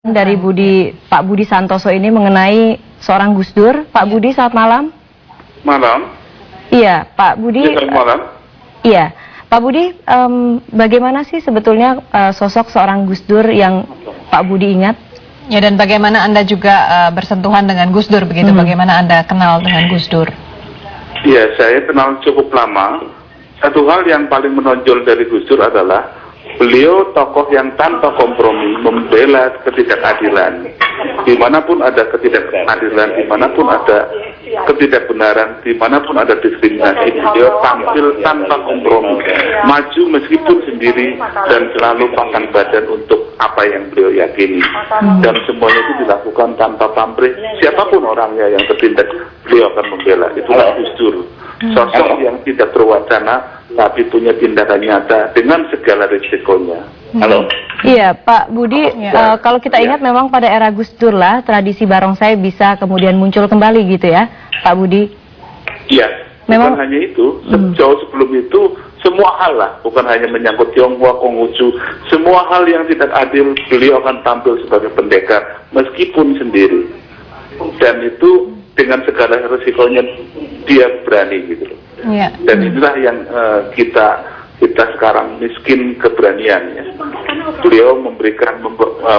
Dari Pak Budi Santoso ini mengenai seorang Gus Dur. Pak Budi, selamat malam. Malam. Iya, Pak Budi. Selamat malam. Iya, Pak Budi, bagaimana sih sebetulnya sosok seorang Gus Dur yang Pak Budi ingat? Ya, dan bagaimana Anda juga bersentuhan dengan Gus Dur begitu? Bagaimana Anda kenal dengan Gus Dur? Iya, saya kenal cukup lama. Satu hal yang paling menonjol dari Gus Dur adalah beliau tokoh yang tanpa kompromi membela ketidakadilan. Dimanapun ada ketidakadilan, dimanapun ada ketidakbenaran, dimanapun ada diskriminasi, beliau tampil tanpa kompromi, maju meskipun sendiri dan selalu pasang badan untuk apa yang beliau yakini. Dan semuanya itu dilakukan tanpa pamrih. Siapapun orangnya yang tertindak, beliau akan membela. Itulah Gus Dur. Sosok yang tidak berwacana tapi punya tindakan nyata dengan segala risikonya. Halo. Iya, Pak Budi, kalau kita ingat memang pada era Gus Dur lah tradisi barongsai bisa kemudian muncul kembali gitu ya, Pak Budi. Iya. Memang bukan hanya itu, jauh sebelum itu semua hal lah, bukan hanya menyangkut Tionghoa, Konghucu, semua hal yang tidak adil beliau akan tampil sebagai pendekar meskipun sendiri. Dan itu dengan segala risikonya dia berani gitu loh. Ya. Dan inilah yang kita sekarang miskin keberaniannya. Beliau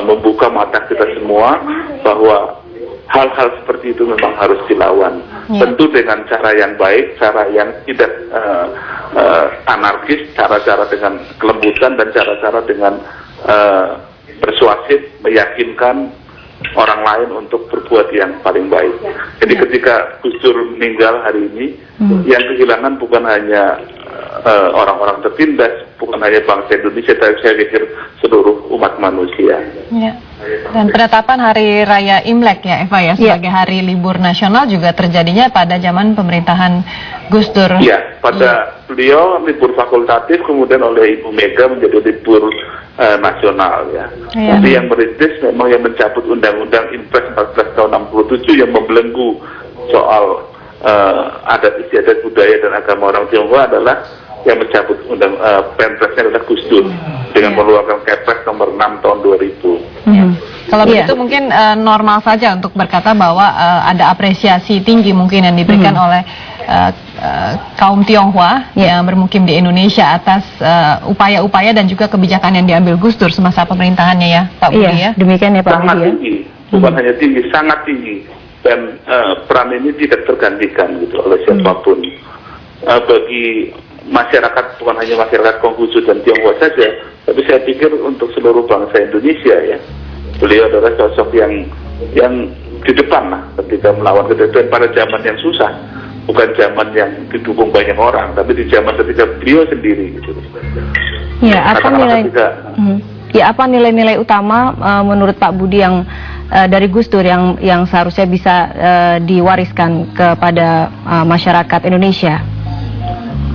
membuka mata kita semua bahwa hal-hal seperti itu memang harus dilawan. Tentu dengan cara yang baik, cara yang tidak anarkis, cara-cara dengan kelembutan dan cara-cara dengan persuasif, meyakinkan orang lain untuk berbuat yang paling baik. Jadi ketika Gus Dur meninggal hari ini, yang kehilangan bukan hanya orang-orang tertindas, bukan hanya bangsa Indonesia, tapi saya pikir seluruh umat manusia. Ya. Dan penetapan Hari Raya Imlek ya Eva ya, sebagai hari libur nasional juga terjadinya pada zaman pemerintahan Gus Dur. Iya, pada beliau libur fakultatif, kemudian oleh Ibu Mega menjadi libur nasional ya. Tapi yang merintis memang yang mencabut Undang-Undang Impres 14 tahun 67 yang membelenggu soal adat istiadat budaya dan agama orang Tionghoa adalah yang mencabut Perpresnya adalah Gus Dur dengan mengeluarkan Kepres nomor 6 tahun 2000. Kalau begitu mungkin normal saja untuk berkata bahwa ada apresiasi tinggi mungkin yang diberikan oleh kaum Tionghoa yang bermukim di Indonesia atas upaya-upaya dan juga kebijakan yang diambil Gus Dur semasa pemerintahannya ya, Pak Budi ya. Demikian ya Pak Budi. Sangat tinggi, bukan hanya tinggi, sangat tinggi, dan peran ini tidak tergantikan gitu oleh siapapun. Bagi masyarakat, bukan hanya masyarakat Konghucu dan Tionghoa saja, tapi saya pikir untuk seluruh bangsa Indonesia ya, beliau adalah sosok yang di depan lah ketika melawan kedatuan pada zaman yang susah. Bukan zaman yang didukung banyak orang, tapi di zaman ketika beliau sendiri gitu. Ya, apa nilai-nilai utama menurut Pak Budi yang dari Gus Dur yang seharusnya bisa diwariskan kepada masyarakat Indonesia?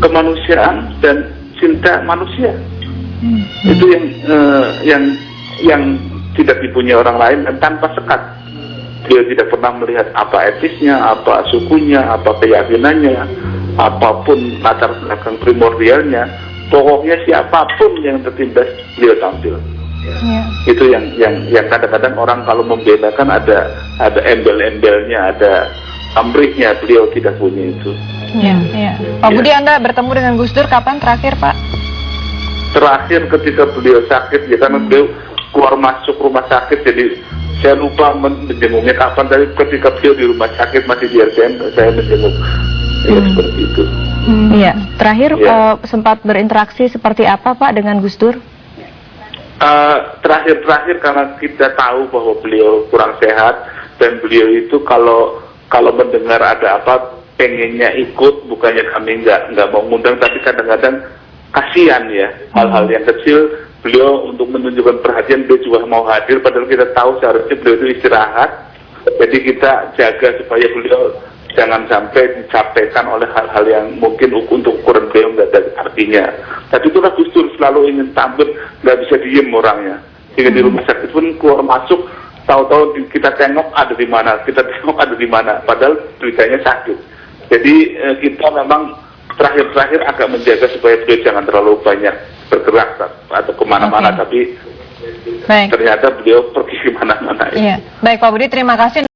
Kemanusiaan dan cinta manusia. Itu yang tidak dipunyai orang lain dan tanpa sekat. Beliau tidak pernah melihat apa etisnya, apa sukunya, apa keyakinannya, apapun latar belakang primordialnya. Pokoknya siapapun yang tertindas beliau tampil. Itu yang kadang-kadang orang kalau membela kan ada embel-embelnya, ada pamrihnya, beliau tidak punya itu. Pak Budi, Anda bertemu dengan Gus Dur kapan terakhir, Pak? Terakhir ketika beliau sakit, ya karena beliau keluar masuk rumah sakit, jadi saya lupa menjenguknya kapan, tapi ketika beliau di rumah sakit masih di RCM, saya menjenguk. Ya seperti itu. Iya, terakhir sempat berinteraksi seperti apa Pak dengan Gus Dur? Terakhir karena kita tahu bahwa beliau kurang sehat dan beliau itu kalau mendengar ada apa pengennya ikut, bukannya kami nggak mau ngundang, tapi kadang-kadang kasihan ya hal-hal yang kecil. Beliau untuk menunjukkan perhatian beliau juga mau hadir, padahal kita tahu seharusnya beliau itu istirahat. Jadi kita jaga supaya beliau jangan sampai dicapaikan oleh hal-hal yang mungkin untuk ukuran beliau nggak ada artinya. Tapi itulah Gus Dur selalu ingin tampil, nggak bisa diem orangnya. Jika di rumah sakit pun keluar masuk, tahu-tahu kita tengok ada di mana, kita tengok ada di mana, padahal beritanya sakit. Jadi kita memang terakhir agak menjaga supaya beliau jangan terlalu banyak bergerak atau kemana-mana, tapi ternyata beliau pergi kemana-mana. Iya. Baik Pak Budi, terima kasih.